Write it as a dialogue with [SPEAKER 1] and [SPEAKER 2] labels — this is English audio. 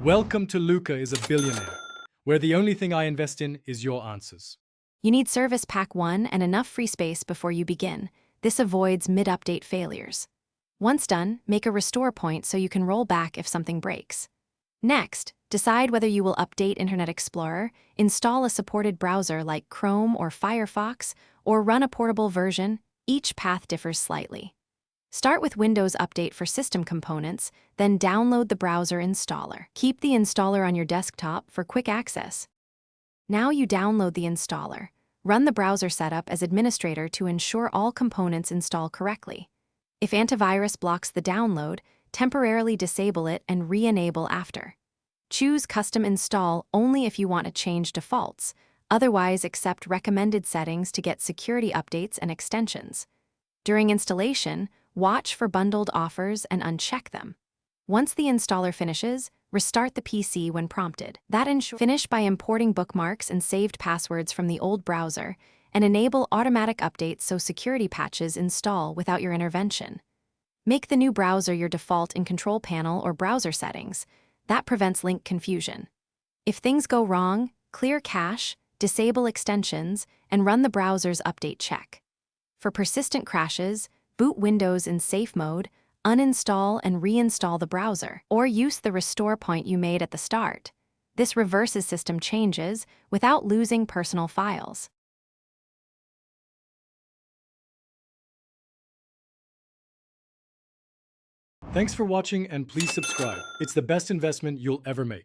[SPEAKER 1] Welcome to Luca is a Billionaire, where the only thing I invest in is your answers.
[SPEAKER 2] You need Service Pack 1 and enough free space before you begin. This avoids mid-update failures. Once done, make a restore point so you can roll back if something breaks. Next, decide whether you will update Internet Explorer, install a supported browser like Chrome or Firefox, or run a portable version. Each path differs slightly. Start with Windows Update for system components, then download the browser installer. Keep the installer on your desktop for quick access. Now you download the installer. Run the browser setup as administrator to ensure all components install correctly. If antivirus blocks the download, temporarily disable it and re-enable after. Choose Custom Install only if you want to change defaults. Otherwise, accept recommended settings to get security updates and extensions. During installation, watch for bundled offers and uncheck them. Once the installer finishes, restart the PC when prompted. Finish by importing bookmarks and saved passwords from the old browser, and enable automatic updates so security patches install without your intervention. Make the new browser your default in Control Panel or Browser Settings. That prevents link confusion. If things go wrong, clear cache, disable extensions, and run the browser's update check. For persistent crashes, boot Windows in safe mode, uninstall and reinstall the browser, or use the restore point you made at the start. This reverses system changes without losing personal files.
[SPEAKER 1] Thanks for watching and please subscribe. It's the best investment you'll ever make.